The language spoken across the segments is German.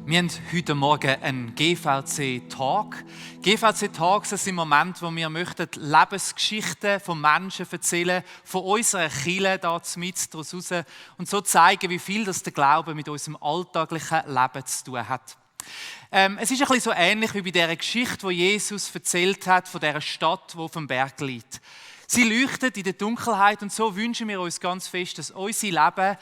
Wir haben heute Morgen einen GVC-Talk. GVC-Talks sind Momente, wo wir möchten Lebensgeschichten von Menschen erzählen, von unserer Kirche da mit daraus raus und so zeigen, wie viel das der Glaube mit unserem alltäglichen Leben zu tun hat. Es ist ein bisschen so ähnlich wie bei dieser Geschichte, die Jesus erzählt hat von dieser Stadt, die auf dem Berg liegt. Sie leuchtet in der Dunkelheit und so wünschen wir uns ganz fest, dass unser Leben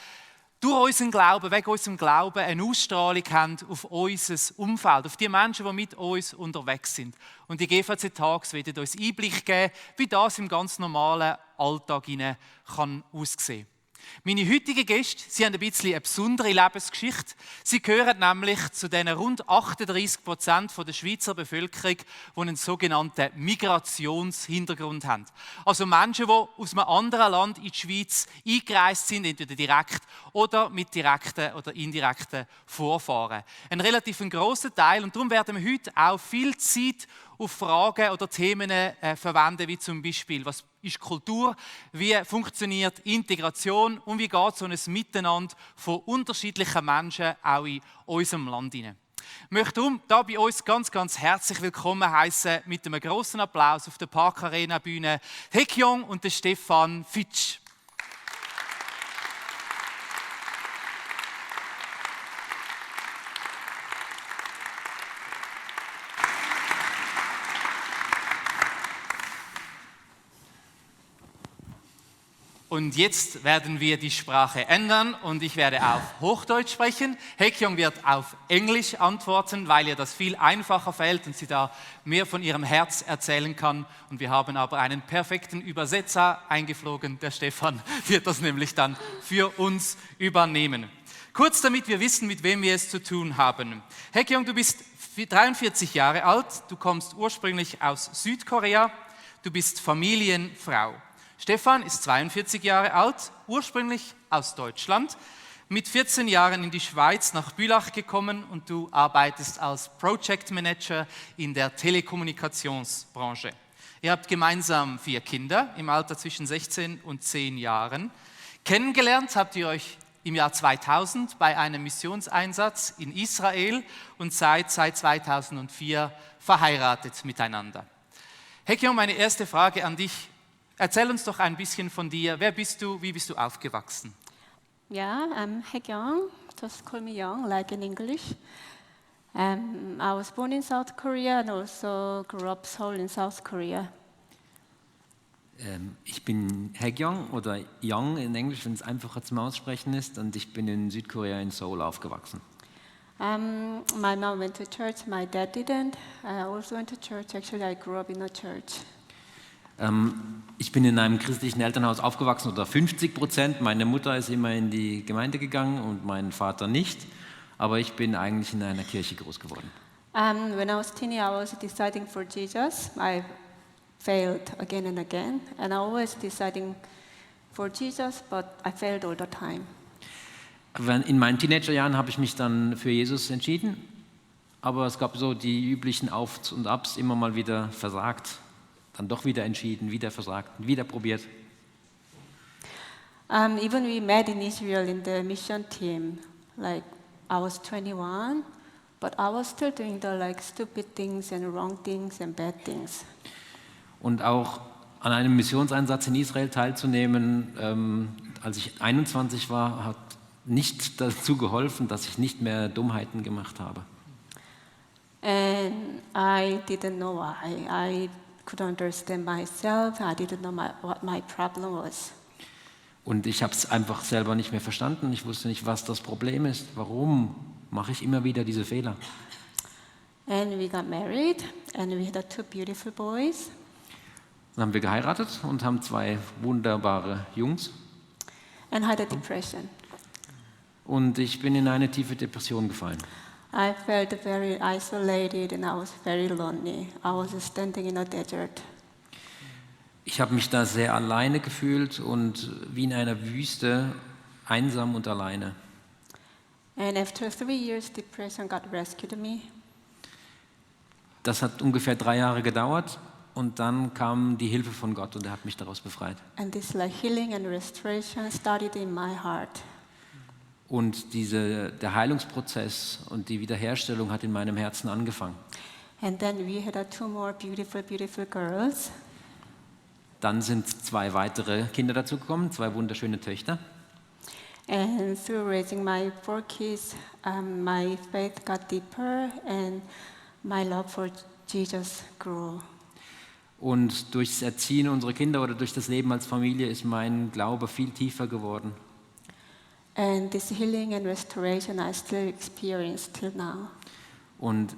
durch unseren Glauben, wegen unserem Glauben, eine Ausstrahlung haben auf unser Umfeld, auf die Menschen, die mit uns unterwegs sind. Und die GVC-Tags werden uns Einblick geben, wie das im ganz normalen Alltag kann aussehen. Meine heutigen Gäste, sie haben ein bisschen eine besondere Lebensgeschichte. Sie gehören nämlich zu den rund 38% der Schweizer Bevölkerung, die einen sogenannten Migrationshintergrund haben. Also Menschen, die aus einem anderen Land in die Schweiz eingereist sind, entweder direkt oder mit direkten oder indirekten Vorfahren. Ein relativ grosser Teil und darum werden wir heute auch viel Zeit auf Fragen oder Themen verwenden, wie zum Beispiel, was ist Kultur, wie funktioniert Integration und wie geht so ein Miteinander von unterschiedlichen Menschen auch in unserem Land hinein. Ich möchte darum hier bei uns ganz, ganz herzlich willkommen heißen mit einem grossen Applaus auf der Park Arena Bühne Haekyong und den Stefan Fitsch. Und jetzt werden wir die Sprache ändern und ich werde auf Hochdeutsch sprechen. Haekyong wird auf Englisch antworten, weil ihr das viel einfacher fällt und sie da mehr von ihrem Herz erzählen kann. Und wir haben aber einen perfekten Übersetzer eingeflogen. Der Stefan wird das nämlich dann für uns übernehmen. Kurz damit wir wissen, mit wem wir es zu tun haben. Haekyong, du bist 43 Jahre alt, du kommst ursprünglich aus Südkorea, du bist Familienfrau. Stefan ist 42 Jahre alt, ursprünglich aus Deutschland, mit 14 Jahren in die Schweiz nach Bülach gekommen und du arbeitest als Project Manager in der Telekommunikationsbranche. Ihr habt gemeinsam 4 Kinder im Alter zwischen 16 und 10 Jahren. Kennengelernt habt ihr euch im Jahr 2000 bei einem Missionseinsatz in Israel und seid seit 2004 verheiratet miteinander. Haekyong, meine erste Frage an dich. Erzähl uns doch ein bisschen von dir. Wer bist du? Wie bist du aufgewachsen? Yeah, I'm Haekyong. Just call me Young, like in English. I was born in South Korea and also grew up Seoul in South Korea. Ich bin Haekyong oder Young in Englisch, wenn es einfacher zum Aussprechen ist, und ich bin in Südkorea in Seoul aufgewachsen. My mom went to church, my dad didn't. I also went to church. Actually, I grew up in a church. Ich bin in einem christlichen Elternhaus aufgewachsen, oder 50%. Meine Mutter ist immer in die Gemeinde gegangen und mein Vater nicht. Aber ich bin eigentlich in einer Kirche groß geworden. When I was teeny, I was deciding for Jesus. I failed again and again. And I was deciding for Jesus, but I failed all the time. In meinen Teenagerjahren habe ich mich dann für Jesus entschieden. Aber es gab so die üblichen Aufs und Abs, immer mal wieder versagt. Dann doch wieder entschieden, wieder versagt, wieder probiert. Even we met in Israel in the mission team. Like I was 21, but I was still doing the stupid things and wrong things and bad things. Und auch an einem Missionseinsatz in Israel teilzunehmen, als ich 21 war, hat nicht dazu geholfen, dass ich nicht mehr Dummheiten gemacht habe. And I didn't know why. I couldn't understand myself. I didn't know what my problem was. Und ich habe es einfach selber nicht mehr verstanden. Ich wusste nicht, was das Problem ist. Warum mache ich immer wieder diese Fehler? And we got married and we had 2 beautiful boys. Dann haben wir geheiratet und haben 2 wunderbare Jungs. And had a depression. Und ich bin in eine tiefe Depression gefallen. I felt very isolated and I was very lonely. I was standing in a desert. Ich habe mich da sehr alleine gefühlt und wie in einer Wüste, einsam und alleine. And after 3 years, depression got rescued me. Das hat ungefähr 3 Jahre gedauert und dann kam die Hilfe von Gott und er hat mich daraus befreit. And this healing and restoration started in my heart. Und der Heilungsprozess und die Wiederherstellung hat in meinem Herzen angefangen. And then we had two more beautiful, beautiful girls. Dann sind 2 weitere Kinder dazugekommen, 2 wunderschöne Töchter. And through raising my 4 kids, my faith got deeper and my love for Jesus grew. Und durchs Erziehen unserer Kinder oder durch das Leben als Familie ist mein Glaube viel tiefer geworden. And this healing and restoration I still experience till now. Und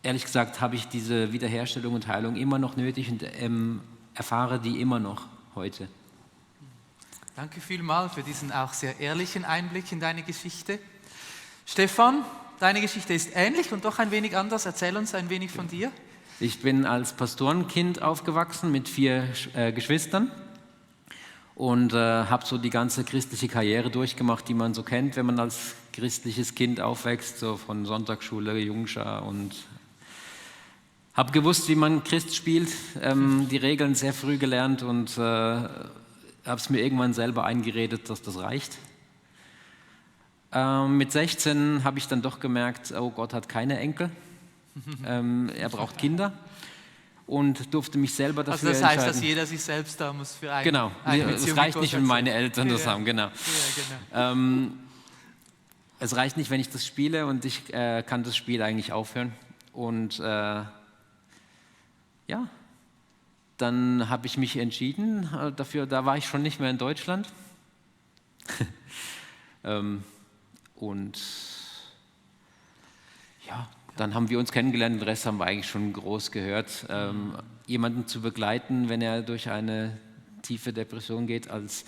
ehrlich gesagt habe ich diese Wiederherstellung und Heilung immer noch nötig und erfahre die immer noch heute. Danke vielmals für diesen auch sehr ehrlichen Einblick in deine Geschichte. Stefan, deine Geschichte ist ähnlich und doch ein wenig anders. Erzähl uns ein wenig von dir. Ich bin als Pastorenkind aufgewachsen mit 4 Geschwistern und habe so die ganze christliche Karriere durchgemacht, die man so kennt, wenn man als christliches Kind aufwächst, so von Sonntagsschule, Jungschar, und habe gewusst, wie man Christ spielt, die Regeln sehr früh gelernt und habe es mir irgendwann selber eingeredet, dass das reicht. Mit 16 habe ich dann doch gemerkt, oh, Gott hat keine Enkel, er braucht Kinder und durfte mich selber dafür entscheiden. Also das heißt, dass jeder sich selbst da muss für eine Genau, es reicht nicht, wenn meine Eltern das haben, genau. Ja, genau. Es reicht nicht, wenn ich das spiele und ich kann das Spiel eigentlich aufhören. Und ja, dann habe ich mich entschieden dafür, da war ich schon nicht mehr in Deutschland. Und ja, dann haben wir uns kennengelernt, den Rest haben wir eigentlich schon groß gehört. Jemanden zu begleiten, wenn er durch eine tiefe Depression geht, als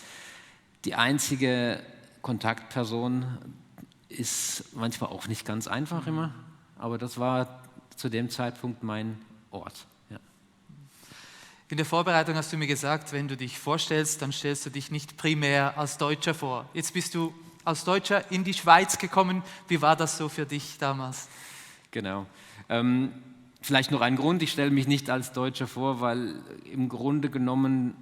die einzige Kontaktperson, ist manchmal auch nicht ganz einfach immer, aber das war zu dem Zeitpunkt mein Ort. Ja. In der Vorbereitung hast du mir gesagt, wenn du dich vorstellst, dann stellst du dich nicht primär als Deutscher vor. Jetzt bist du als Deutscher in die Schweiz gekommen. Wie war das so für dich damals? Genau. Vielleicht noch ein Grund, ich stelle mich nicht als Deutscher vor, weil im Grunde genommen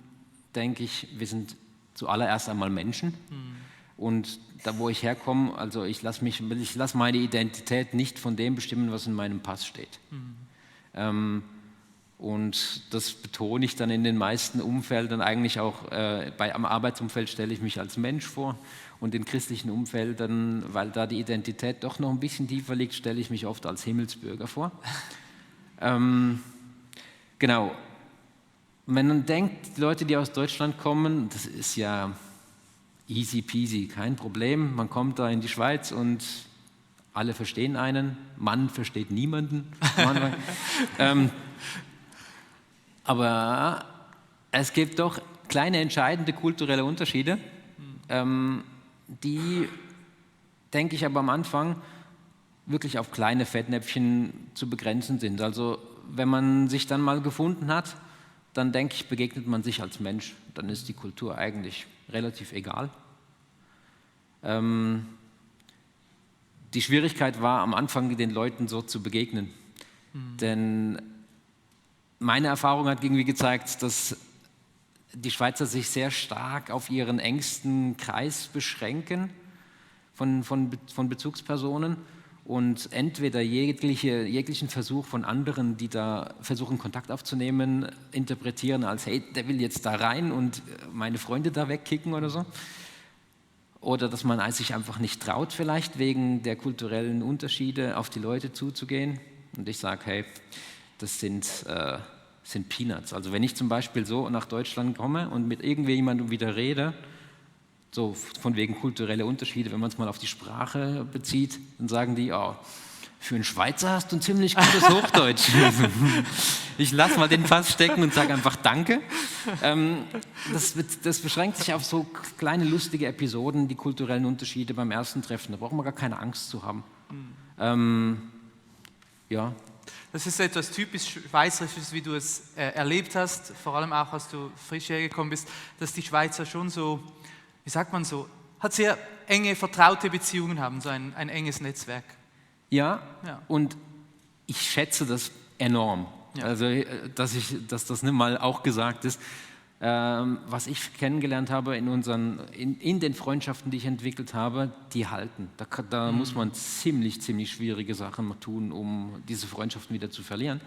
denke ich, wir sind zuallererst einmal Menschen. Und da, wo ich herkomme, also ich lasse meine Identität nicht von dem bestimmen, was in meinem Pass steht. Und das betone ich dann in den meisten Umfeldern, eigentlich auch am Arbeitsumfeld stelle ich mich als Mensch vor und in christlichen Umfeldern, weil da die Identität doch noch ein bisschen tiefer liegt, stelle ich mich oft als Himmelsbürger vor. Genau. Wenn man denkt, die Leute, die aus Deutschland kommen, das ist ja easy peasy, kein Problem, man kommt da in die Schweiz und alle verstehen einen, man versteht niemanden. Aber es gibt doch kleine entscheidende kulturelle Unterschiede, die, denke ich, aber am Anfang wirklich auf kleine Fettnäpfchen zu begrenzen sind. Also wenn man sich dann mal gefunden hat, dann denke ich, begegnet man sich als Mensch. Dann ist die Kultur eigentlich relativ egal. Die Schwierigkeit war am Anfang, den Leuten so zu begegnen. Denn meine Erfahrung hat irgendwie gezeigt, dass die Schweizer sich sehr stark auf ihren engsten Kreis beschränken von Bezugspersonen und entweder jeglichen Versuch von anderen, die da versuchen, Kontakt aufzunehmen, interpretieren als, hey, der will jetzt da rein und meine Freunde da wegkicken oder so. Oder dass man sich einfach nicht traut, vielleicht wegen der kulturellen Unterschiede auf die Leute zuzugehen. Und ich sage, hey, das sind Peanuts. Also wenn ich zum Beispiel so nach Deutschland komme und mit irgendjemandem wieder rede, so von wegen kulturelle Unterschiede, wenn man es mal auf die Sprache bezieht, dann sagen die, oh, für einen Schweizer hast du ein ziemlich gutes Hochdeutsch. Ich lasse mal den Pass stecken und sage einfach Danke. Das beschränkt sich auf so kleine lustige Episoden, die kulturellen Unterschiede beim ersten Treffen. Da braucht man gar keine Angst zu haben. Ja. Das ist etwas typisch Schweizerisches, wie du es erlebt hast, vor allem auch, als du frisch hergekommen bist, dass die Schweizer schon so, wie sagt man so, hat sehr enge, vertraute Beziehungen haben, so ein enges Netzwerk. Ja, und ich schätze das enorm. Ja. Also, dass das nicht mal auch gesagt ist, was ich kennengelernt habe in den Freundschaften, die ich entwickelt habe, die halten. Da muss man ziemlich schwierige Sachen tun, um diese Freundschaften wieder zu verlieren.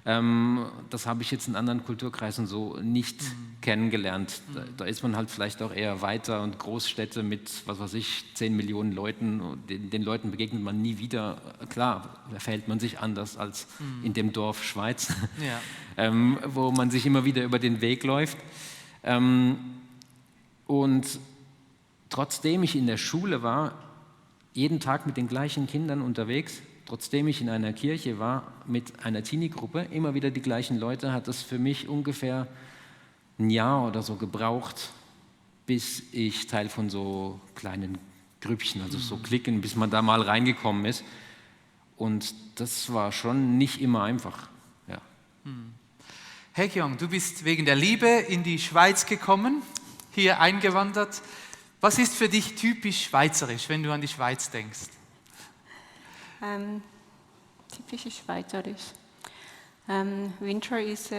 Das habe ich jetzt in anderen Kulturkreisen so nicht kennengelernt. Da ist man halt vielleicht auch eher weiter und Großstädte mit, 10 Millionen Leuten. Den Leuten begegnet man nie wieder. Klar, da verhält man sich anders als in dem Dorf Schweiz, wo man sich immer wieder über den Weg läuft. Und trotzdem ich in der Schule war, jeden Tag mit den gleichen Kindern unterwegs, trotzdem ich in einer Kirche war, mit einer Teenie-Gruppe, immer wieder die gleichen Leute, hat es für mich ungefähr ein Jahr oder so gebraucht, bis ich Teil von so kleinen Grüppchen, also so Cliquen, bis man da mal reingekommen ist. Und das war schon nicht immer einfach. Ja. Hae-kyung, du bist wegen der Liebe in die Schweiz gekommen, hier eingewandert. Was ist für dich typisch schweizerisch, wenn du an die Schweiz denkst? Typisch Schweizerisch. Winter is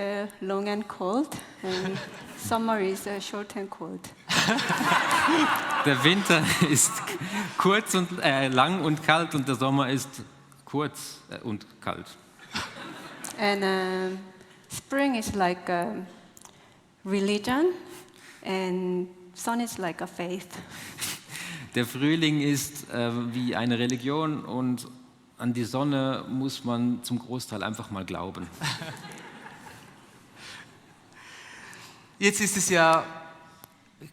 long and cold, and summer is short and cold. Der Winter ist kurz und lang und kalt und der Sommer ist kurz und kalt. And spring is like a religion, and sun is like a faith. Der Frühling ist wie eine Religion und an die Sonne muss man zum Großteil einfach mal glauben. Jetzt ist es ja,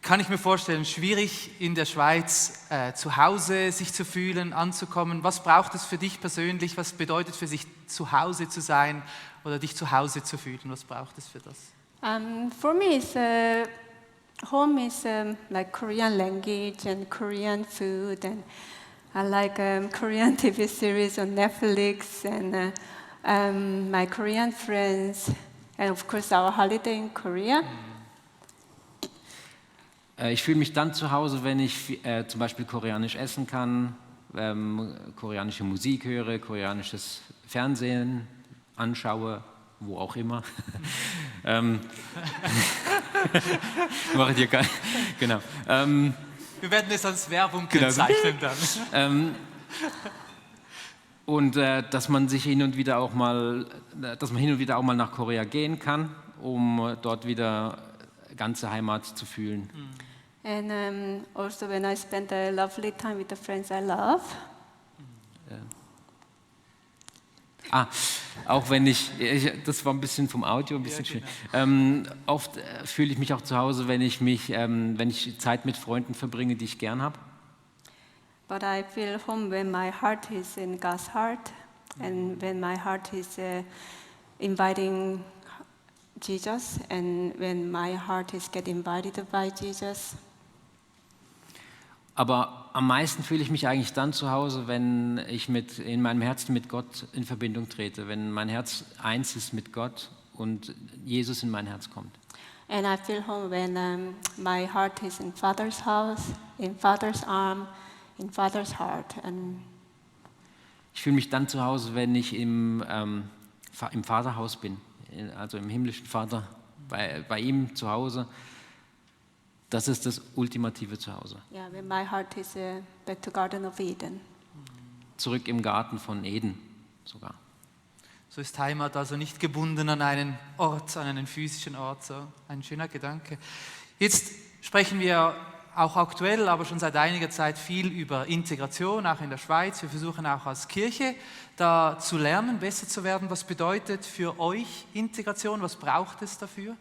kann ich mir vorstellen, schwierig in der Schweiz zu Hause sich zu fühlen, anzukommen. Was braucht es für dich persönlich? Was bedeutet für sich zu Hause zu sein oder dich zu Hause zu fühlen? Was braucht es für das? For me, home is like Korean language and Korean food, and I like Korean TV series on Netflix, and my Korean friends, and of course our holiday in Korea. Ich fühle mich dann zu Hause, wenn ich zum Beispiel koreanisch essen kann, koreanische Musik höre, koreanisches Fernsehen anschaue, wo auch immer. Mache ich dir gar nicht. Genau. Wir werden es als Werbung kennzeichnen dann. Und dass man hin und wieder auch mal nach Korea gehen kann, um dort wieder ganze Heimat zu fühlen. And also when I spend a lovely time with the friends I love. Auch wenn das war ein bisschen vom Audio, ein bisschen schön. Oft fühle ich mich auch zu Hause, wenn ich Zeit mit Freunden verbringe, die ich gern habe. But I feel home when my heart is in God's heart, and when my heart is inviting Jesus, and when my heart is getting invited by Jesus. Aber am meisten fühle ich mich eigentlich dann zu Hause, wenn ich in meinem Herzen mit Gott in Verbindung trete, wenn mein Herz eins ist mit Gott und Jesus in mein Herz kommt. And I feel home when my heart is in Father's house, in Father's arm, in Father's heart. And ich fühle mich dann zu Hause, wenn ich im Vaterhaus bin, also im himmlischen Vater, bei ihm zu Hause. Das ist das ultimative Zuhause. Yeah, when my heart is back to Garden of Eden. Zurück im Garten von Eden sogar. So ist Heimat also nicht gebunden an einen Ort, an einen physischen Ort. So ein schöner Gedanke. Jetzt sprechen wir auch aktuell, aber schon seit einiger Zeit viel über Integration, auch in der Schweiz. Wir versuchen auch als Kirche da zu lernen, besser zu werden. Was bedeutet für euch Integration? Was braucht es dafür?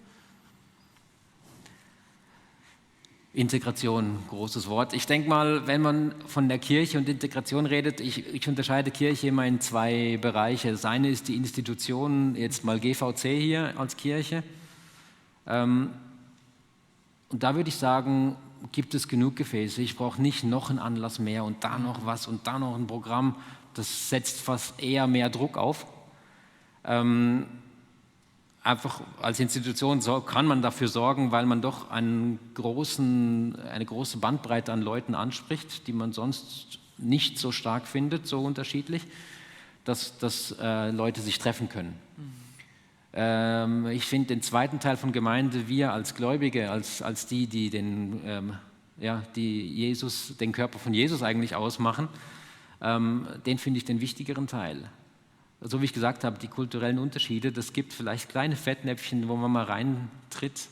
Integration, großes Wort. Ich denke mal, wenn man von der Kirche und Integration redet, ich unterscheide Kirche immer in zwei Bereiche. Das eine ist die Institution, jetzt mal GVC hier als Kirche. Und da würde ich sagen, gibt es genug Gefäße. Ich brauche nicht noch einen Anlass mehr und da noch was und da noch ein Programm. Das setzt fast eher mehr Druck auf. Einfach als Institution kann man dafür sorgen, weil man doch eine große Bandbreite an Leuten anspricht, die man sonst nicht so stark findet, so unterschiedlich, dass Leute sich treffen können. Ich finde den zweiten Teil von Gemeinde, wir als Gläubige, als die den Körper von Jesus eigentlich ausmachen, den finde ich den wichtigeren Teil. So wie ich gesagt habe, die kulturellen Unterschiede, das gibt vielleicht kleine Fettnäpfchen, wo man mal reintritt,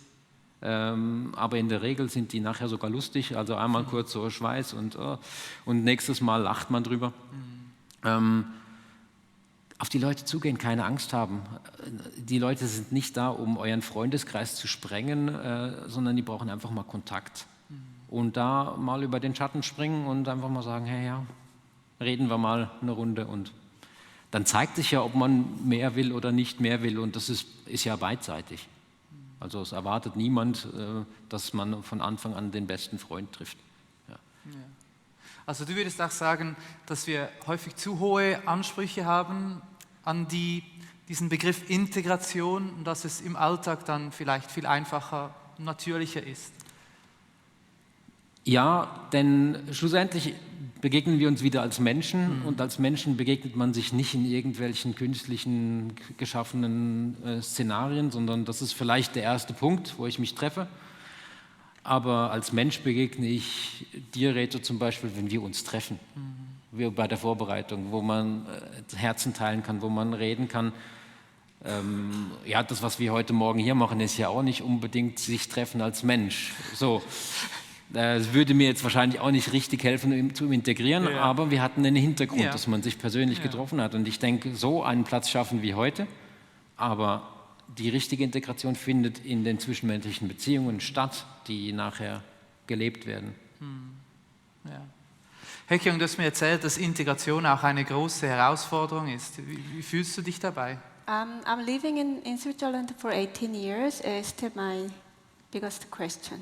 aber in der Regel sind die nachher sogar lustig, also einmal kurz so Schweiß und nächstes Mal lacht man drüber. Auf die Leute zugehen, keine Angst haben. Die Leute sind nicht da, um euren Freundeskreis zu sprengen, sondern die brauchen einfach mal Kontakt. Und da mal über den Schatten springen und einfach mal sagen, hey, ja, reden wir mal eine Runde. Und dann zeigt sich ja, ob man mehr will oder nicht mehr will. Und das ist ja beidseitig. Also es erwartet niemand, dass man von Anfang an den besten Freund trifft. Ja. Ja. Also du würdest auch sagen, dass wir häufig zu hohe Ansprüche haben an diesen Begriff Integration und dass es im Alltag dann vielleicht viel einfacher, natürlicher ist. Ja, denn schlussendlich begegnen wir uns wieder als Menschen und als Menschen begegnet man sich nicht in irgendwelchen künstlichen geschaffenen Szenarien, sondern das ist vielleicht der erste Punkt, wo ich mich treffe. Aber als Mensch begegne ich dir, Reto, zum Beispiel, wenn wir uns treffen. Wir bei der Vorbereitung, wo man Herzen teilen kann, wo man reden kann. Das, was wir heute Morgen hier machen, ist ja auch nicht unbedingt sich treffen als Mensch. So, das würde mir jetzt wahrscheinlich auch nicht richtig helfen, zu integrieren, aber wir hatten einen Hintergrund, dass man sich persönlich getroffen hat. Und ich denke, so einen Platz schaffen wie heute, aber die richtige Integration findet in den zwischenmenschlichen Beziehungen statt, die nachher gelebt werden. Ja. Hekyong, du hast mir erzählt, dass Integration auch eine große Herausforderung ist. Wie fühlst du dich dabei? I'm living in Switzerland for 18 years. It's still my biggest question.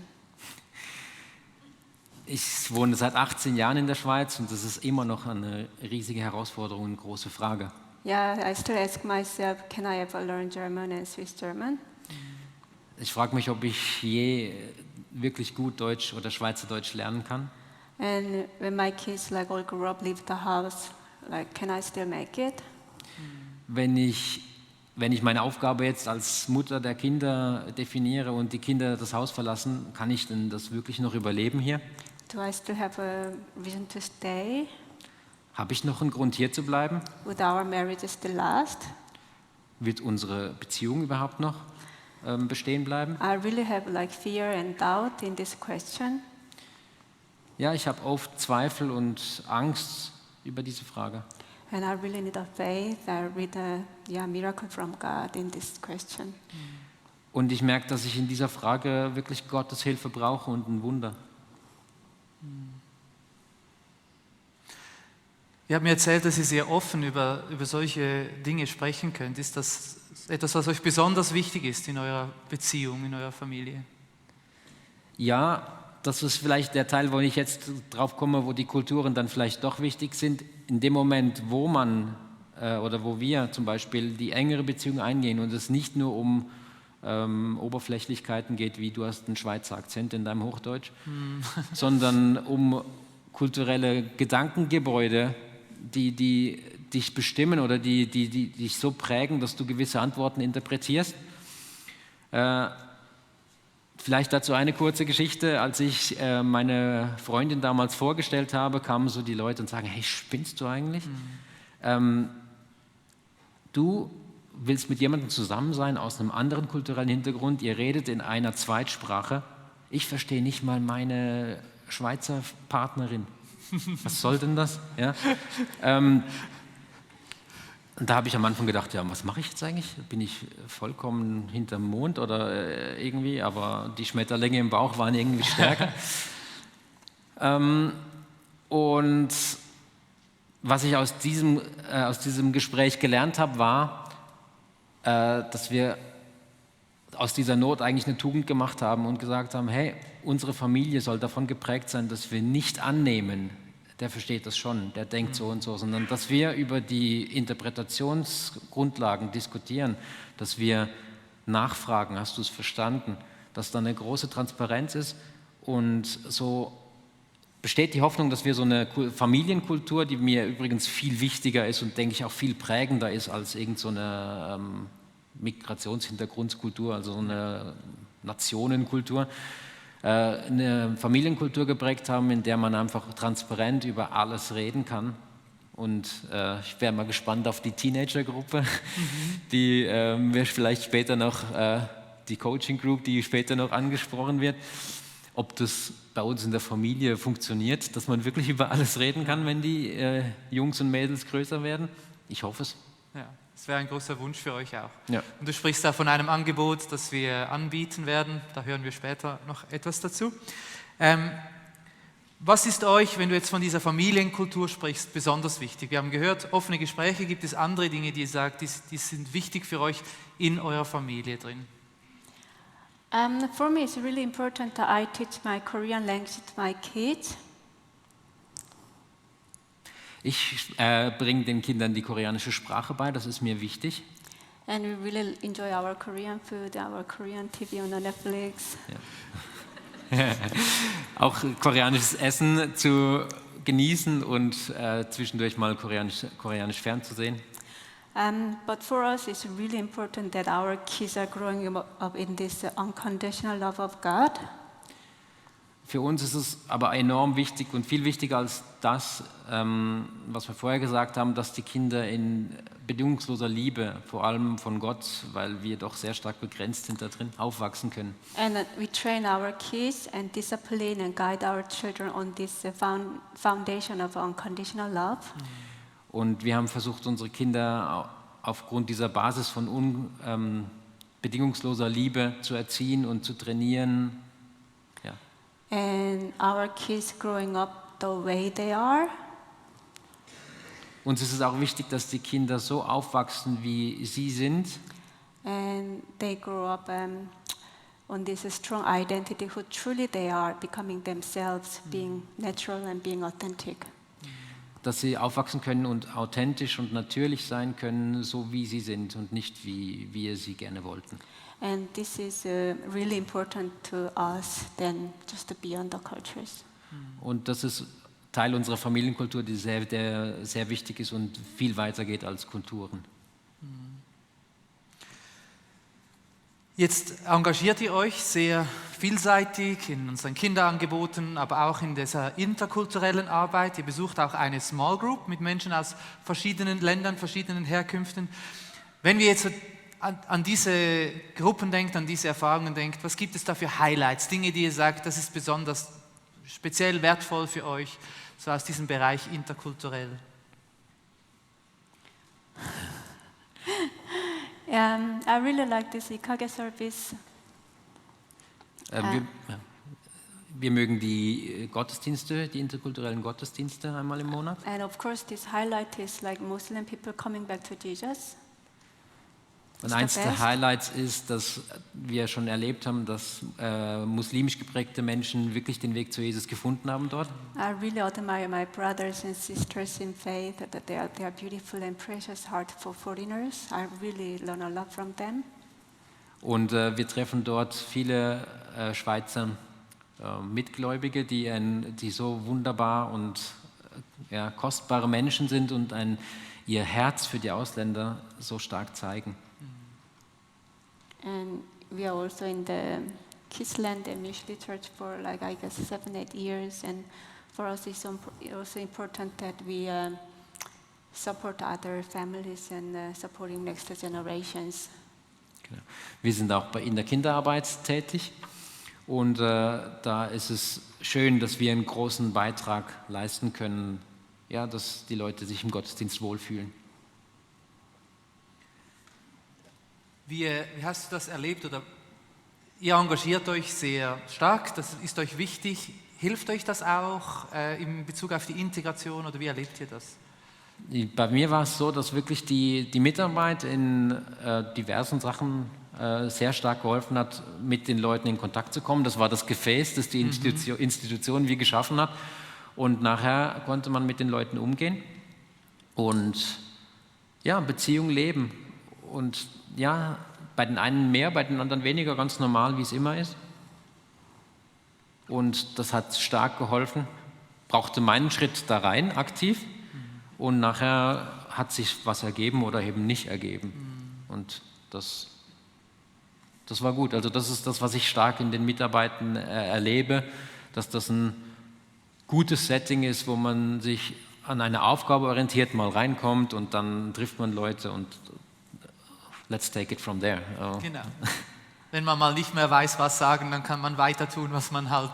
Ich wohne seit 18 Jahren in der Schweiz und das ist immer noch eine riesige Herausforderung, eine große Frage. Yeah, I still ask myself, can I ever learn German and Swiss German? Ich frage mich, ob ich je wirklich gut Deutsch oder Schweizerdeutsch lernen kann. And when my kids all grow up, leave the house, can I still make it? Wenn ich meine Aufgabe jetzt als Mutter der Kinder definiere und die Kinder das Haus verlassen, kann ich denn das wirklich noch überleben hier? Do I still have a reason to stay? Habe ich noch einen Grund hier zu bleiben? Would our marriage still last? Wird unsere Beziehung überhaupt noch bestehen bleiben? I really have fear and doubt in this question. Ja, ich habe oft Zweifel und Angst über diese Frage. And I really need a faith. I read a miracle from God in this question. Und ich merke, dass ich in dieser Frage wirklich Gottes Hilfe brauche und ein Wunder. Ihr habt mir erzählt, dass ihr sehr offen über solche Dinge sprechen könnt. Ist das etwas, was euch besonders wichtig ist in eurer Beziehung, in eurer Familie? Ja, das ist vielleicht der Teil, wo ich jetzt drauf komme, wo die Kulturen dann vielleicht doch wichtig sind. In dem Moment, wo man oder wo wir zum Beispiel die engere Beziehung eingehen und es nicht nur um Oberflächlichkeiten geht, wie du hast einen Schweizer Akzent in deinem Hochdeutsch, sondern um kulturelle Gedankengebäude, die dich bestimmen oder die dich so prägen, dass du gewisse Antworten interpretierst. Vielleicht dazu eine kurze Geschichte. Als ich meine Freundin damals vorgestellt habe, kamen so die Leute und sagen, hey, spinnst du eigentlich? Du willst mit jemandem zusammen sein aus einem anderen kulturellen Hintergrund, ihr redet in einer Zweitsprache. Ich verstehe nicht mal meine Schweizer Partnerin. Was soll denn das? Ja? Und da habe ich am Anfang gedacht, ja, was mache ich jetzt eigentlich? Bin ich vollkommen hinterm Mond oder irgendwie? Aber die Schmetterlinge im Bauch waren irgendwie stärker. Und was ich aus diesem Gespräch gelernt habe, war, dass wir aus dieser Not eigentlich eine Tugend gemacht haben und gesagt haben, hey, unsere Familie soll davon geprägt sein, dass wir nicht annehmen, der versteht das schon, der denkt so und so, sondern dass wir über die Interpretationsgrundlagen diskutieren, dass wir nachfragen, hast du es verstanden, dass da eine große Transparenz ist und so besteht die Hoffnung, dass wir so eine Familienkultur, die mir übrigens viel wichtiger ist und denke ich auch viel prägender ist als irgend so eine Migrationshintergrundkultur, also so eine Nationenkultur, eine Familienkultur geprägt haben, in der man einfach transparent über alles reden kann. Und ich wäre mal gespannt auf die Teenager-Gruppe, die wir vielleicht später noch, die Coaching-Group, die später noch angesprochen wird, ob das bei uns in der Familie funktioniert, dass man wirklich über alles reden kann, wenn die Jungs und Mädels größer werden. Ich hoffe es. Ja, das wäre ein großer Wunsch für euch auch. Ja. Und du sprichst da von einem Angebot, das wir anbieten werden. Da hören wir später noch etwas dazu. Was ist euch, wenn du jetzt von dieser Familienkultur sprichst, besonders wichtig? Wir haben gehört, offene Gespräche. Gibt es andere Dinge, die ihr sagt, die sind wichtig für euch in eurer Familie drin? For me, it's really important that I teach my Korean language to my kids. Ich bringe den Kindern die koreanische Sprache bei, das ist mir wichtig. And we really enjoy our Korean food, our Korean TV on Netflix. Ja. Auch koreanisches Essen zu genießen und zwischendurch mal koreanisch fernzusehen. But for us, it's really important that our kids are growing up in this unconditional love of God. Für uns ist es aber enorm wichtig und viel wichtiger als das, was wir vorher gesagt haben, dass die Kinder in bedingungsloser Liebe, vor allem von Gott, weil wir doch sehr stark begrenzt sind da drin, aufwachsen können. And we train our kids and discipline and guide our children on this foundation of unconditional love. Und wir haben versucht, unsere Kinder aufgrund dieser Basis von bedingungsloser Liebe zu erziehen und zu trainieren. Ja. And our kids growing up the way they are. Uns ist es auch wichtig, dass die Kinder so aufwachsen, wie sie sind. And they grow up on this strong identity who truly they are, becoming themselves, being natural and being authentic. Dass sie aufwachsen können und authentisch und natürlich sein können, so wie sie sind und nicht wie wir sie gerne wollten. And this is really important to us than just beyond the cultures. Und das ist Teil unserer Familienkultur, der sehr wichtig ist und viel weiter geht als Kulturen. Jetzt engagiert ihr euch sehr vielseitig in unseren Kinderangeboten, aber auch in dieser interkulturellen Arbeit. Ihr besucht auch eine Small Group mit Menschen aus verschiedenen Ländern, verschiedenen Herkünften. Wenn wir jetzt an diese Gruppen denkt, an diese Erfahrungen denkt, was gibt es da für Highlights, Dinge, die ihr sagt, das ist besonders speziell wertvoll für euch, so aus diesem Bereich interkulturell? I really like this Ikage service. Wir mögen die Gottesdienste, die interkulturellen Gottesdienste einmal im Monat. And of course, this highlight is like Muslim people coming back to Jesus. Und eins der Highlights ist, dass wir schon erlebt haben, dass muslimisch geprägte Menschen wirklich den Weg zu Jesus gefunden haben dort. I really admire my brothers and sisters in faith, that they are beautiful and precious heart for foreigners. I really learn a lot from them. Und wir treffen dort viele Schweizer Mitgläubige, die so wunderbar und kostbare Menschen sind und ihr Herz für die Ausländer so stark zeigen. And we are also in the Kisland and Mishli Church for like I guess 7-8 years, and for us it's also important that we support other families and supporting next generations. Genau. Wir sind auch in der Kinderarbeit tätig und da ist es schön, dass wir einen großen Beitrag leisten können, dass die Leute sich im Gottesdienst wohlfühlen. Wie hast du das erlebt? Oder ihr engagiert euch sehr stark, das ist euch wichtig. Hilft euch das auch in Bezug auf die Integration oder wie erlebt ihr das? Bei mir war es so, dass wirklich die Mitarbeit in diversen Sachen sehr stark geholfen hat, mit den Leuten in Kontakt zu kommen. Das war das Gefäß, das die Institution wie geschaffen hat. Und nachher konnte man mit den Leuten umgehen und Beziehungen leben. Und bei den einen mehr, bei den anderen weniger, ganz normal, wie es immer ist. Und das hat stark geholfen. Brauchte meinen Schritt da rein, aktiv. Und nachher hat sich was ergeben oder eben nicht ergeben. Und das war gut. Also das ist das, was ich stark in den Mitarbeiten erlebe, dass das ein gutes Setting ist, wo man sich an eine Aufgabe orientiert, mal reinkommt und dann trifft man Leute und let's take it from there. Genau. Wenn man mal nicht mehr weiß, was sagen, dann kann man weiter tun, was man halt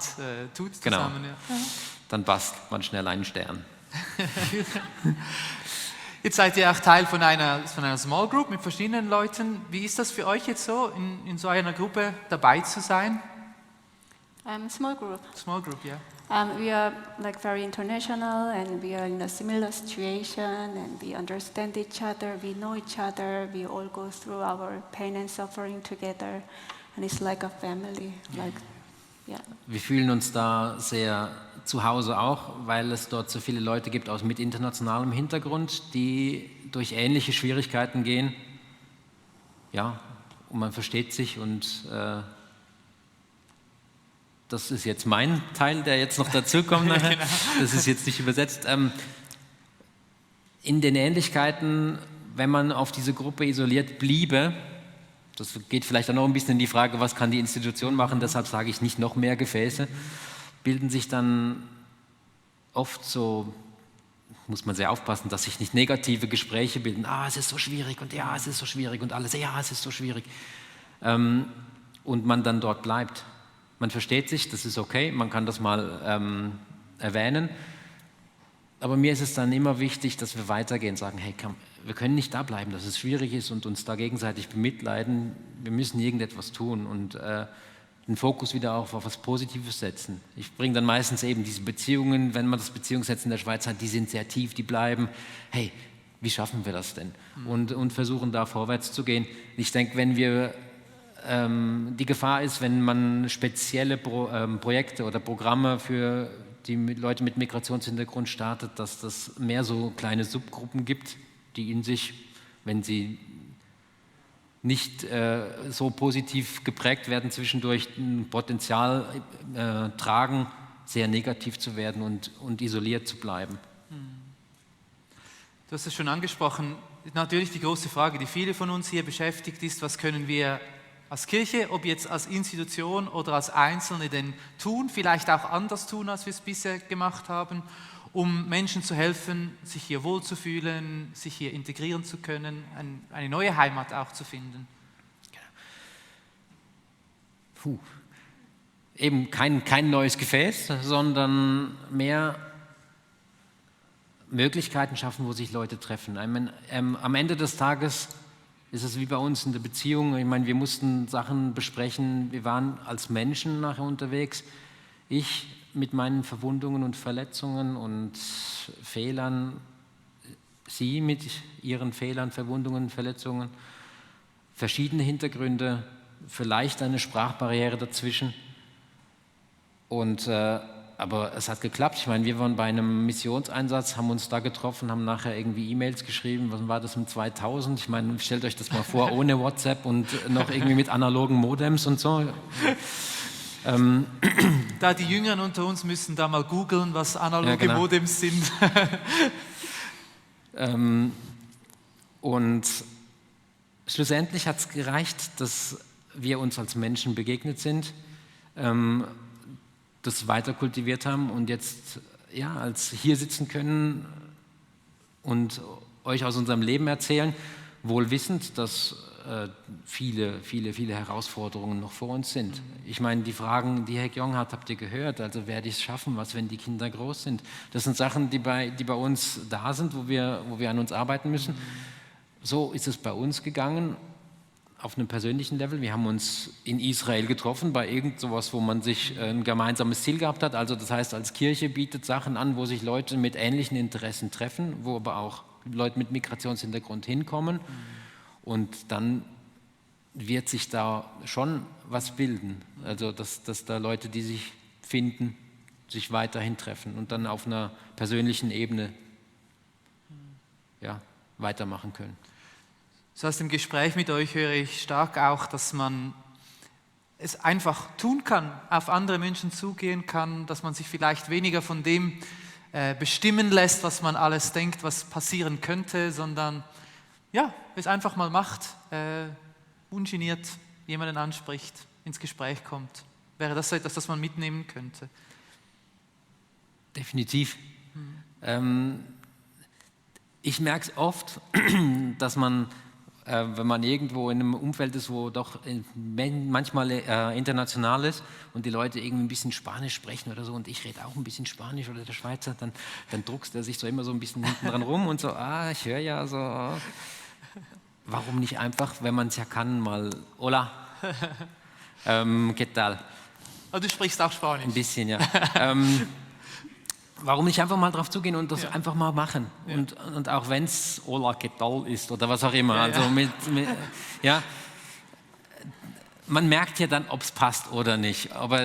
tut zusammen. Genau. Ja. Dann bastelt man schnell einen Stern. Jetzt seid ihr auch Teil von einer Small Group mit verschiedenen Leuten. Wie ist das für euch jetzt so, in so einer Gruppe dabei zu sein? Small group. Small Group, ja. We are like very international, and we are in a similar situation, and we understand each other, we know each other, we all go through our pain and suffering together, and it's like a family. Like, yeah. Wir fühlen uns da sehr zu Hause auch, weil es dort so viele Leute gibt mit internationalem Hintergrund, die durch ähnliche Schwierigkeiten gehen. Ja, und man versteht sich und das ist jetzt mein Teil, der jetzt noch dazukommt. Genau. Das ist jetzt nicht übersetzt. In den Ähnlichkeiten, wenn man auf diese Gruppe isoliert bliebe, das geht vielleicht auch noch ein bisschen in die Frage, was kann die Institution machen, deshalb sage ich nicht noch mehr Gefäße, bilden sich dann oft so, muss man sehr aufpassen, dass sich nicht negative Gespräche bilden. Es ist so schwierig und ja, es ist so schwierig und alles, ja, es ist so schwierig. Und man dann dort bleibt. Man versteht sich, das ist okay, man kann das mal erwähnen. Aber mir ist es dann immer wichtig, dass wir weitergehen, sagen, hey, wir können nicht da bleiben, dass es schwierig ist und uns da gegenseitig bemitleiden. Wir müssen irgendetwas tun und den Fokus wieder auf was Positives setzen. Ich bringe dann meistens eben diese Beziehungen, wenn man das Beziehungssetz in der Schweiz hat, die sind sehr tief, die bleiben. Hey, wie schaffen wir das denn? Und versuchen da vorwärts zu gehen. Ich denke, wenn wir die Gefahr ist, wenn man spezielle Projekte oder Programme für die Leute mit Migrationshintergrund startet, dass das mehr so kleine Subgruppen gibt, die in sich, wenn sie nicht so positiv geprägt werden, zwischendurch ein Potenzial tragen, sehr negativ zu werden und isoliert zu bleiben. Du hast es schon angesprochen. Natürlich die große Frage, die viele von uns hier beschäftigt, ist, was können wir als Kirche, ob jetzt als Institution oder als Einzelne denn tun, vielleicht auch anders tun, als wir es bisher gemacht haben, um Menschen zu helfen, sich hier wohlzufühlen, sich hier integrieren zu können, eine neue Heimat auch zu finden. Eben kein neues Gefäß, sondern mehr Möglichkeiten schaffen, wo sich Leute treffen. Am Ende des Tages ist es wie bei uns in der Beziehung. Ich meine, wir mussten Sachen besprechen. Wir waren als Menschen nachher unterwegs. Ich mit meinen Verwundungen und Verletzungen und Fehlern, Sie mit Ihren Fehlern, Verwundungen, Verletzungen, verschiedene Hintergründe, vielleicht eine Sprachbarriere dazwischen. Aber es hat geklappt. Ich meine, wir waren bei einem Missionseinsatz, haben uns da getroffen, haben nachher irgendwie E-Mails geschrieben. Was war das im 2000? Ich meine, stellt euch das mal vor, ohne WhatsApp und noch irgendwie mit analogen Modems und so. Da die Jüngeren unter uns müssen da mal googeln, was analoge Modems sind. Und schlussendlich hat es gereicht, dass wir uns als Menschen begegnet sind, das weiter kultiviert haben und jetzt als hier sitzen können und euch aus unserem Leben erzählen, wohl wissend, dass viele Herausforderungen noch vor uns sind. Ich meine, die Fragen, die Herr Kyong hat, habt ihr gehört, also werde ich es schaffen, was, wenn die Kinder groß sind? Das sind Sachen, die bei uns da sind, wo wir an uns arbeiten müssen. So ist es bei uns gegangen. Auf einem persönlichen Level. Wir haben uns in Israel getroffen, bei irgend sowas, wo man sich ein gemeinsames Ziel gehabt hat. Also das heißt, als Kirche bietet Sachen an, wo sich Leute mit ähnlichen Interessen treffen, wo aber auch Leute mit Migrationshintergrund hinkommen. Und dann wird sich da schon was bilden. Also dass da Leute, die sich finden, sich weiterhin treffen und dann auf einer persönlichen Ebene weitermachen können. So aus dem Gespräch mit euch höre ich stark auch, dass man es einfach tun kann, auf andere Menschen zugehen kann, dass man sich vielleicht weniger von dem bestimmen lässt, was man alles denkt, was passieren könnte, sondern es einfach mal macht. ungeniert jemanden anspricht, ins Gespräch kommt? Wäre das so etwas, das man mitnehmen könnte? Definitiv. Ich merke es oft, dass man, wenn man irgendwo in einem Umfeld ist, wo doch manchmal international ist und die Leute irgendwie ein bisschen Spanisch sprechen oder so und ich rede auch ein bisschen Spanisch oder der Schweizer, dann druckst er sich so immer so ein bisschen hinten dran rum und so, ich höre ja so. Warum nicht einfach, wenn man es ja kann, mal Hola, ¿qué tal? Oh, du sprichst auch Spanisch? Ein bisschen, ja. Warum nicht einfach mal drauf zugehen und das einfach mal machen? Ja. Und auch wenn es Hola, ¿qué tal ist oder was auch immer. Ja, also ja. Ja, man merkt ja dann, ob es passt oder nicht. Aber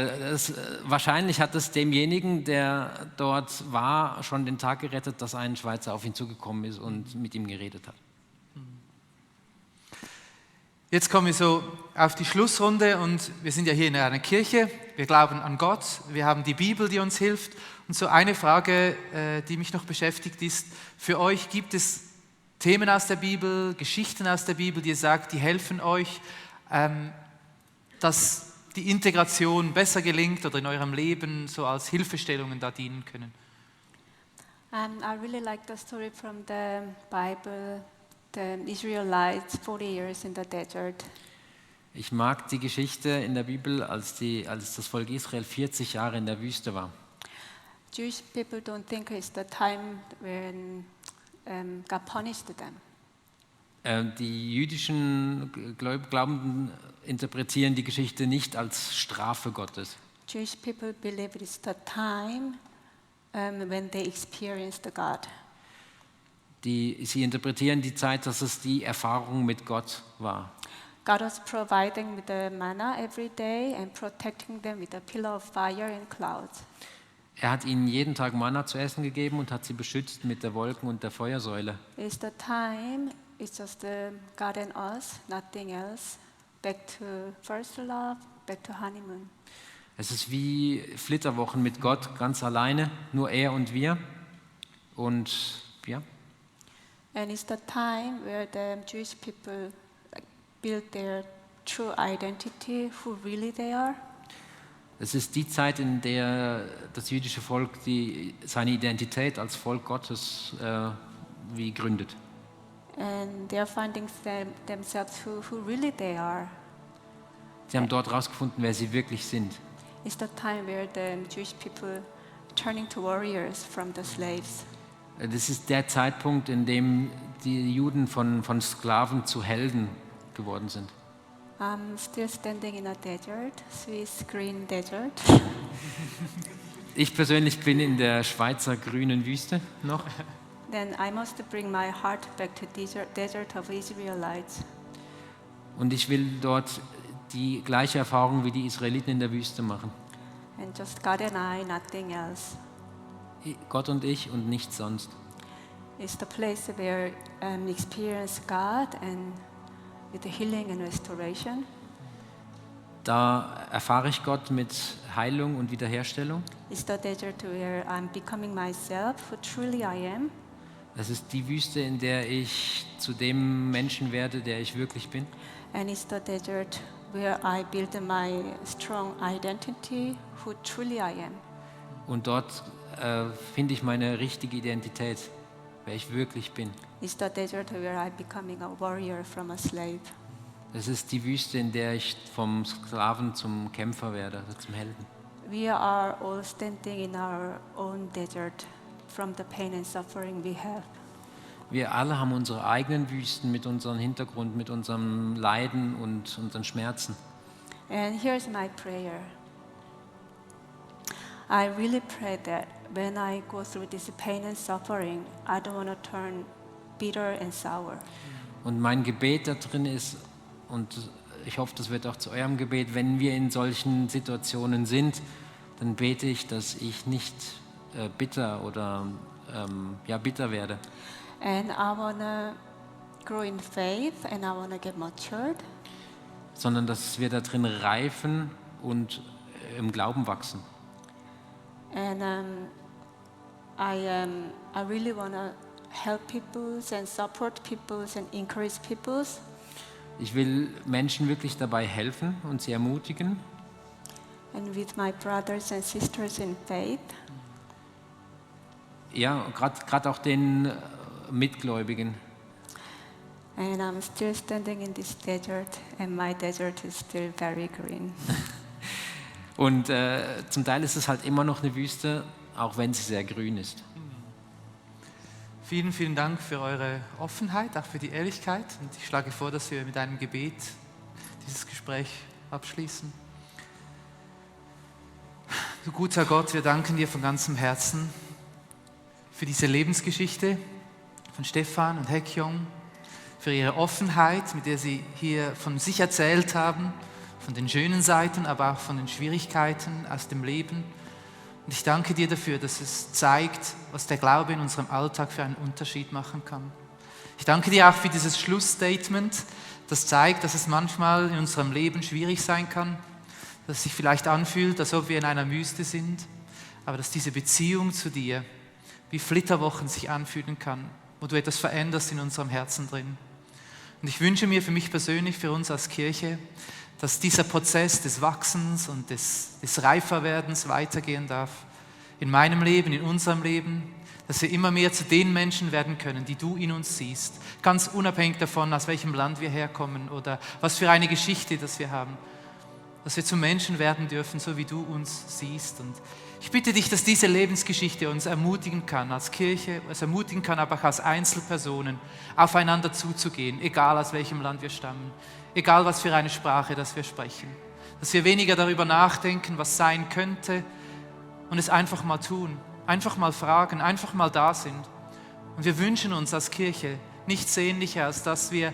wahrscheinlich hat es demjenigen, der dort war, schon den Tag gerettet, dass ein Schweizer auf ihn zugekommen ist und mit ihm geredet hat. Jetzt kommen wir so auf die Schlussrunde und wir sind ja hier in einer Kirche, wir glauben an Gott, wir haben die Bibel, die uns hilft. Und so eine Frage, die mich noch beschäftigt ist, für euch gibt es Themen aus der Bibel, Geschichten aus der Bibel, die ihr sagt, die helfen euch, dass die Integration besser gelingt oder in eurem Leben so als Hilfestellungen da dienen können? I really like the story from the Bible, the Israelites 40 years in the desert. Ich mag die Geschichte in der Bibel, als das Volk Israel 40 Jahre in der Wüste war. Jewish people don't think it's the time when God punished them. Die jüdischen Glaubenden interpretieren die Geschichte nicht als Strafe Gottes. Jewish people believe it's the time when they experienced God. Sie interpretieren die Zeit, dass es die Erfahrung mit Gott war. God was providing with the manna every day and protecting them with a pillar of fire and clouds. Er hat ihnen jeden Tag Manna zu essen gegeben und hat sie beschützt mit der Wolken- und der Feuersäule. It's the time, it's just God and us, nothing else. Back to first love, back to honeymoon. Es ist wie Flitterwochen mit Gott, ganz alleine, nur er und wir. Und ja. And it's the time where the Jewish people build their true identity, who really they are. Es ist die Zeit, in der das jüdische Volk seine Identität als Volk Gottes wie gründet. And they're finding themselves who really they are. Sie haben dort herausgefunden, wer sie wirklich sind. It's the time where the Jewish people turning to warriors from the slaves. Das ist der Zeitpunkt, in dem die Juden von Sklaven zu Helden geworden sind. I'm still standing in a desert, Swiss green desert. Ich persönlich bin in der Schweizer grünen Wüste noch. Then I must bring my heart back to desert of Israelites. Und ich will dort die gleiche Erfahrung wie die Israeliten in der Wüste machen. And just God and I, nothing else. Gott und ich und nichts sonst. It's the place where experience God and with the healing and restoration. Da erfahre ich Gott mit Heilung und Wiederherstellung. It's the desert where I'm becoming myself, who truly I am. Es ist die Wüste, in der ich zu dem Menschen werde, der ich wirklich bin. And it's the desert where I build my strong identity, who truly I am. Und dort finde ich meine richtige Identität, wer ich wirklich bin. It's the desert where I'm becoming a warrior from a slave. Es ist die Wüste, in der ich vom Sklaven zum Kämpfer werde, also zum Helden. We are all standing in our own desert from the pain and suffering we have. Wir alle haben unsere eigenen Wüsten mit unserem Hintergrund, mit unserem Leiden und unseren Schmerzen. And here's my prayer. I really pray that when I go through this pain and suffering, I don't want to turn bitter and sour. Und mein Gebet da drin ist, und ich hoffe, das wird auch zu eurem Gebet, wenn wir in solchen Situationen sind, dann bete ich, dass ich nicht bitter oder bitter werde. And I want to grow in faith and I want to get matured. Sondern dass wir da drin reifen und im Glauben wachsen. And I really want to help people and support people and encourage people. Ich will Menschen wirklich dabei helfen und sie ermutigen. And with my brothers and sisters in faith, Ja, gerade auch den Mitgläubigen. and I'm still standing in this desert, and my desert is still very green. Und zum Teil ist es halt immer noch eine Wüste, auch wenn sie sehr grün ist. Vielen, vielen Dank für eure Offenheit, auch für die Ehrlichkeit. Und ich schlage vor, dass wir mit einem Gebet dieses Gespräch abschließen. Du guter Gott, wir danken dir von ganzem Herzen für diese Lebensgeschichte von Stefan und Haekyung, für ihre Offenheit, mit der sie hier von sich erzählt haben, von den schönen Seiten, aber auch von den Schwierigkeiten aus dem Leben. Und ich danke dir dafür, dass es zeigt, was der Glaube in unserem Alltag für einen Unterschied machen kann. Ich danke dir auch für dieses Schlussstatement, das zeigt, dass es manchmal in unserem Leben schwierig sein kann, dass es sich vielleicht anfühlt, als ob wir in einer Wüste sind, aber dass diese Beziehung zu dir wie Flitterwochen sich anfühlen kann, wo du etwas veränderst in unserem Herzen drin. Und ich wünsche mir für mich persönlich, für uns als Kirche, dass dieser Prozess des Wachsens und des Reiferwerdens weitergehen darf. In meinem Leben, in unserem Leben, dass wir immer mehr zu den Menschen werden können, die du in uns siehst. Ganz unabhängig davon, aus welchem Land wir herkommen oder was für eine Geschichte das wir haben. Dass wir zu Menschen werden dürfen, so wie du uns siehst. Und ich bitte dich, dass diese Lebensgeschichte uns ermutigen kann, als Kirche, es ermutigen kann, aber auch als Einzelpersonen, aufeinander zuzugehen, egal aus welchem Land wir stammen, egal was für eine Sprache das wir sprechen. Dass wir weniger darüber nachdenken, was sein könnte und es einfach mal tun, einfach mal fragen, einfach mal da sind. Und wir wünschen uns als Kirche nichts sehnlicher, als dass wir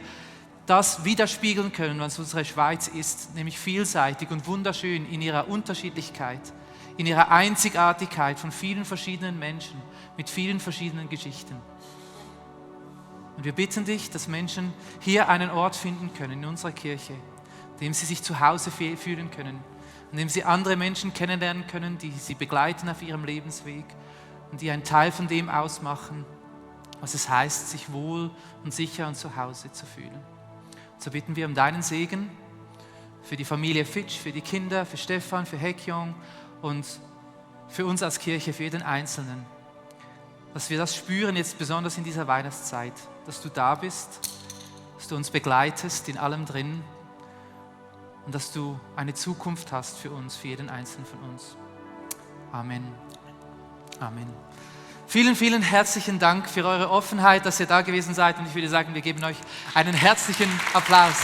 das widerspiegeln können, was unsere Schweiz ist, nämlich vielseitig und wunderschön in ihrer Unterschiedlichkeit, in ihrer Einzigartigkeit von vielen verschiedenen Menschen, mit vielen verschiedenen Geschichten. Und wir bitten dich, dass Menschen hier einen Ort finden können in unserer Kirche, in dem sie sich zu Hause fühlen können, in dem sie andere Menschen kennenlernen können, die sie begleiten auf ihrem Lebensweg und die einen Teil von dem ausmachen, was es heißt, sich wohl und sicher und zu Hause zu fühlen. So bitten wir um deinen Segen für die Familie Fitsch, für die Kinder, für Stefan, für Haekyung und für uns als Kirche, für jeden Einzelnen. Dass wir das spüren, jetzt besonders in dieser Weihnachtszeit, dass du da bist, dass du uns begleitest in allem drin und dass du eine Zukunft hast für uns, für jeden Einzelnen von uns. Amen. Amen. Vielen, vielen herzlichen Dank für eure Offenheit, dass ihr da gewesen seid und ich würde sagen, wir geben euch einen herzlichen Applaus.